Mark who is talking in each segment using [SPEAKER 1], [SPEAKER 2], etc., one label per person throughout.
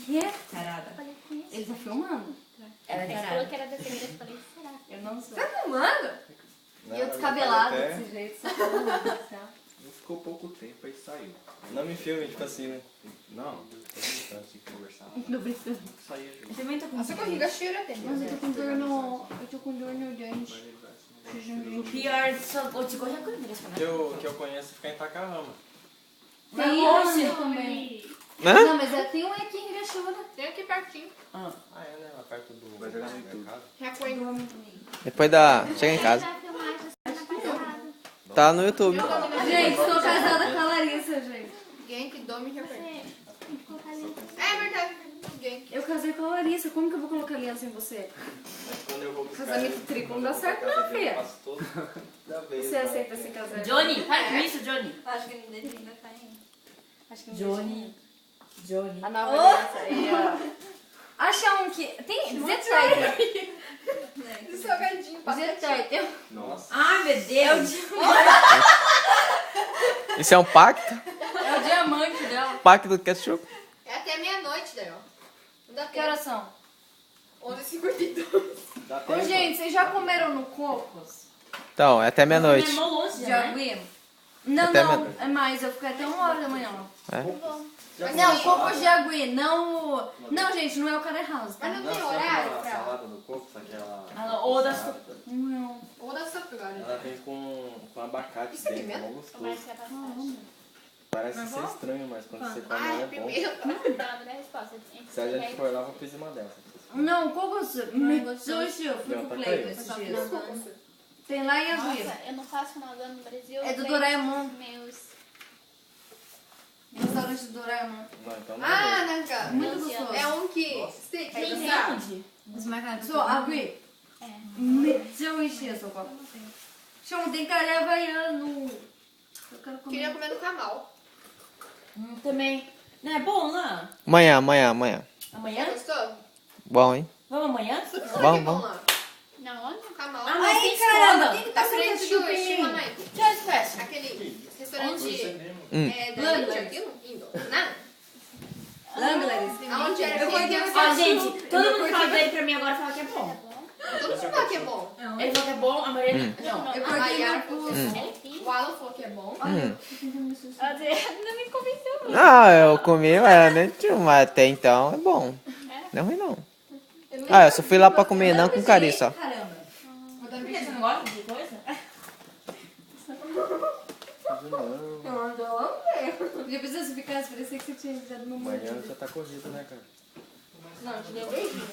[SPEAKER 1] que é?
[SPEAKER 2] Tarada.
[SPEAKER 3] Falei, conheço.
[SPEAKER 1] Ele tá filmando?
[SPEAKER 2] Ela é
[SPEAKER 3] Você
[SPEAKER 2] tarada.
[SPEAKER 3] falou que era desenhista. Eu falei, será?
[SPEAKER 1] Eu não sou.
[SPEAKER 4] Tá filmando?
[SPEAKER 1] E eu descabelada desse jeito, só falando assim,
[SPEAKER 5] Não ficou pouco tempo, aí saiu.
[SPEAKER 6] Não me filme, tipo assim, né?
[SPEAKER 5] Não, tô brincando, tinha que conversar.
[SPEAKER 1] Não precisa.
[SPEAKER 5] Saía junto.
[SPEAKER 2] Eu também tô com
[SPEAKER 4] Nossa barriga cheira até.
[SPEAKER 1] Mas eu tô com dor no... Eu tô com dor no dente.
[SPEAKER 2] O pior, só vou te correr com ele.
[SPEAKER 6] Que eu conheço fica em Takahama.
[SPEAKER 1] Tem
[SPEAKER 2] Mas
[SPEAKER 1] Irã
[SPEAKER 2] você
[SPEAKER 1] também.
[SPEAKER 7] Hã?
[SPEAKER 1] Não, mas tem um aqui em Hiroshima.
[SPEAKER 4] Tem aqui pertinho.
[SPEAKER 6] Ah, é, né? Lá perto do
[SPEAKER 5] Vai jogar no YouTube.
[SPEAKER 6] mercado.
[SPEAKER 4] Recuendo.
[SPEAKER 7] Depois da. Chega em casa.
[SPEAKER 3] Vai filmar essa semana passada.
[SPEAKER 7] Tá no YouTube.
[SPEAKER 1] Gente, sou casada com a Larissa, gente.
[SPEAKER 4] Genk, Domi e Recuendo.
[SPEAKER 3] Você tem que colocar ali.
[SPEAKER 4] É verdade. Genk.
[SPEAKER 1] Eu casei com a Larissa, como que eu vou colocar aliança em você?
[SPEAKER 6] Mas quando eu vou buscar...
[SPEAKER 1] Casamento triplo não dá certo não, filha.
[SPEAKER 6] Eu faço toda vez.
[SPEAKER 1] Você aceita se casar?
[SPEAKER 2] Johnny, faz com isso, Johnny.
[SPEAKER 3] Acho que ele ainda tá aí.
[SPEAKER 1] Acho que não
[SPEAKER 2] Johnny. Johnny.
[SPEAKER 1] A nova aliança aí, ó. Acha um que... Tem... Zetete.
[SPEAKER 4] Salgadinho,
[SPEAKER 1] Zetete.
[SPEAKER 6] Nossa.
[SPEAKER 2] Ai, meu Deus.
[SPEAKER 7] Isso é um pacto?
[SPEAKER 1] É o diamante dela.
[SPEAKER 7] Pacto do ketchup?
[SPEAKER 4] É até meia-noite, Daryl. Não dá
[SPEAKER 1] Que
[SPEAKER 4] tempo.
[SPEAKER 1] horas são?
[SPEAKER 4] 11h52.
[SPEAKER 6] Dá
[SPEAKER 1] Ô,
[SPEAKER 6] tempo.
[SPEAKER 1] gente, vocês já comeram no Cocos?
[SPEAKER 7] Então, é até meia-noite.
[SPEAKER 2] É mó longe
[SPEAKER 1] De
[SPEAKER 2] já, né?
[SPEAKER 1] aguinha? Não,
[SPEAKER 7] Até
[SPEAKER 1] não.
[SPEAKER 7] meia-noite.
[SPEAKER 1] É mais. Eu fiquei até 1h da manhã.
[SPEAKER 6] Já
[SPEAKER 1] Não,
[SPEAKER 6] comeu
[SPEAKER 1] Cocos
[SPEAKER 6] salada?
[SPEAKER 1] de aguinha. Não... Não, gente, não é o Care House, tá?
[SPEAKER 4] Mas não
[SPEAKER 6] Não,
[SPEAKER 4] tem
[SPEAKER 6] sabe
[SPEAKER 4] horário
[SPEAKER 6] aquela
[SPEAKER 4] pra...
[SPEAKER 6] salada do coco, sabe aquela...
[SPEAKER 2] Ela- ou das-
[SPEAKER 6] salada?
[SPEAKER 1] Não.
[SPEAKER 4] Ou da Saturada.
[SPEAKER 6] Ela vem com abacate
[SPEAKER 4] Isso é
[SPEAKER 6] dentro, é
[SPEAKER 4] pimenta?
[SPEAKER 6] mó
[SPEAKER 3] Mas
[SPEAKER 6] gostoso.
[SPEAKER 3] que é bastante.
[SPEAKER 6] Parece ser estranho, mas quando você come
[SPEAKER 4] Ah,
[SPEAKER 6] ela
[SPEAKER 4] é
[SPEAKER 6] é bom.
[SPEAKER 4] pimenta.
[SPEAKER 3] Não, me dá a resposta.
[SPEAKER 6] Se a gente for lá, eu vou pedir uma dessas.
[SPEAKER 1] Não, Cocos... Me
[SPEAKER 3] gostoso.
[SPEAKER 1] sushi, eu fui
[SPEAKER 6] Não,
[SPEAKER 1] com
[SPEAKER 6] tá
[SPEAKER 1] o Cleiton
[SPEAKER 6] caído.
[SPEAKER 1] esses dias. Tem lá em Aguinha.
[SPEAKER 3] Nossa, eu não faço final do ano no Brasil.
[SPEAKER 1] É do
[SPEAKER 3] eu
[SPEAKER 1] Doraemon.
[SPEAKER 3] Meus...
[SPEAKER 1] Restaurante do Doraemon.
[SPEAKER 6] Não, então não
[SPEAKER 4] Ah,
[SPEAKER 6] é.
[SPEAKER 4] Nanka.
[SPEAKER 1] Muito
[SPEAKER 3] Doze
[SPEAKER 1] gostoso.
[SPEAKER 4] É um que... Steak.
[SPEAKER 2] Tem
[SPEAKER 4] sabe?
[SPEAKER 2] onde?
[SPEAKER 1] そう、アグイ。
[SPEAKER 3] É.
[SPEAKER 1] めっちゃ美味しいよ、そこ。しかもでかいhavaiano. Eu quero
[SPEAKER 4] Queria
[SPEAKER 1] comer.
[SPEAKER 4] comer no Camal.
[SPEAKER 2] Também. Não é bom lá?
[SPEAKER 7] Amanhã, amanhã, amanhã.
[SPEAKER 2] Amanhã?
[SPEAKER 4] Gostou?
[SPEAKER 7] Bom, hein?
[SPEAKER 2] Vamos amanhã?
[SPEAKER 4] Tudo isso
[SPEAKER 7] Vamos,
[SPEAKER 4] aqui bom
[SPEAKER 7] vamos.
[SPEAKER 4] lá.
[SPEAKER 3] Na onde?
[SPEAKER 4] Camal.
[SPEAKER 2] Ah, mas tem
[SPEAKER 1] caramba,
[SPEAKER 2] escola.
[SPEAKER 1] quem que
[SPEAKER 4] Da
[SPEAKER 1] tá sem
[SPEAKER 4] frente do
[SPEAKER 1] ketchup em mim?
[SPEAKER 4] Shimamai.
[SPEAKER 2] Que horas fecha?
[SPEAKER 4] Aquele restaurante...
[SPEAKER 7] Hum.
[SPEAKER 4] É, da
[SPEAKER 1] Landa.
[SPEAKER 4] Índia, aquilo? Indo. Nada.
[SPEAKER 1] Langlares.
[SPEAKER 4] Aonde era
[SPEAKER 1] Eu vou
[SPEAKER 4] aquele...
[SPEAKER 1] ter
[SPEAKER 2] Ó, gente, todo mundo fala dele pra mim agora fala que é bom.
[SPEAKER 4] Todo mundo fala que é bom.
[SPEAKER 2] Ele falou que é bom, a Mariana. Não.
[SPEAKER 1] Eu
[SPEAKER 4] A
[SPEAKER 1] cortei
[SPEAKER 4] Mayara
[SPEAKER 1] meu
[SPEAKER 4] falou que
[SPEAKER 1] pulso.
[SPEAKER 4] é bom. O Alan falou que é bom.
[SPEAKER 3] Não me convenceu.
[SPEAKER 7] Ah, eu comi, mas nem tinha, mas até então é bom. Não é ruim, não. Ah, eu só fui lá pra comer, não com carinho só.
[SPEAKER 1] Caramba.
[SPEAKER 2] Por que você não gosta de coisa?
[SPEAKER 1] Eu amei. Depois se ficasse, parecia que você tinha dado uma
[SPEAKER 6] Amanhã
[SPEAKER 1] mordida.
[SPEAKER 6] já tá corrido, né, cara?
[SPEAKER 1] Não, te deu beijinho.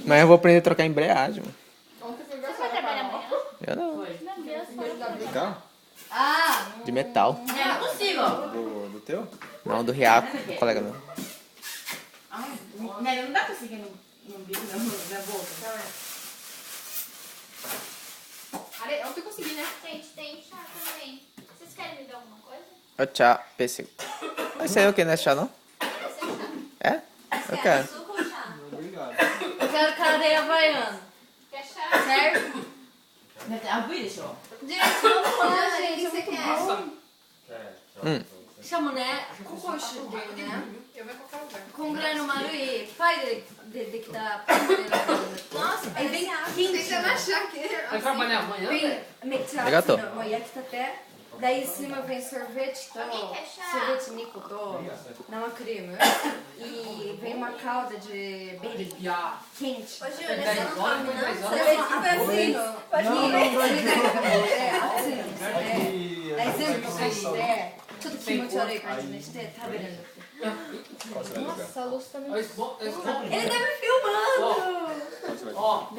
[SPEAKER 7] Mas eu vou aprender a trocar embreagem, mano.
[SPEAKER 4] Ontem foi
[SPEAKER 3] Você vai trabalhar amanhã?
[SPEAKER 7] Eu não.
[SPEAKER 2] Foi.
[SPEAKER 3] Não, Deus, só.
[SPEAKER 6] Do carro?
[SPEAKER 1] Ah!
[SPEAKER 7] De metal.
[SPEAKER 2] Não é possível.
[SPEAKER 6] Do teu?
[SPEAKER 7] Não, do Riaco, colega meu.
[SPEAKER 2] Ai, não dá pra seguir no bico, na boca.
[SPEAKER 4] Ontem eu consegui, né?
[SPEAKER 3] Gente, tem chá também. Vocês querem me dar alguma coisa?
[SPEAKER 7] Ô, tchau, pêssego. Esse aí é o que, não é chá, não?
[SPEAKER 3] Esse é chá.
[SPEAKER 7] É? Eu quero.
[SPEAKER 3] Açúcar ou chá?
[SPEAKER 6] Obrigado.
[SPEAKER 1] Eu quero cadeia havaiana.
[SPEAKER 3] Quer chá?
[SPEAKER 1] Certo?
[SPEAKER 2] A Bui deixou.
[SPEAKER 1] Gente, vamos lá,
[SPEAKER 4] Ah,
[SPEAKER 1] gente.
[SPEAKER 4] o
[SPEAKER 1] É
[SPEAKER 4] que você
[SPEAKER 1] muito
[SPEAKER 4] quer?
[SPEAKER 1] bom. Chamo né? Kokoshi dele, né?
[SPEAKER 4] Eu vou em qualquer lugar.
[SPEAKER 1] こんぐらいの丸いパイでできたパンでnossa, aí vem quente,
[SPEAKER 4] Tentando achar que...
[SPEAKER 8] Vai trabalhar amanhã?
[SPEAKER 1] vem mechaço,
[SPEAKER 7] Arigatou.
[SPEAKER 1] não, yakitate. Daí em cima vem sorvete
[SPEAKER 3] Alguém quer chá?
[SPEAKER 1] sorvete nico to nama creme e vem uma calda de berry quente.
[SPEAKER 4] Hoje
[SPEAKER 8] Vai dar embora, não vai embora.
[SPEAKER 1] Sorvete大全部入ってちょっと気持ち悪い感じにして食べるんですよ
[SPEAKER 4] Nossa, a luz tá meio...
[SPEAKER 8] Olha esse bom.
[SPEAKER 1] Ele tá me filmando!
[SPEAKER 8] Ó,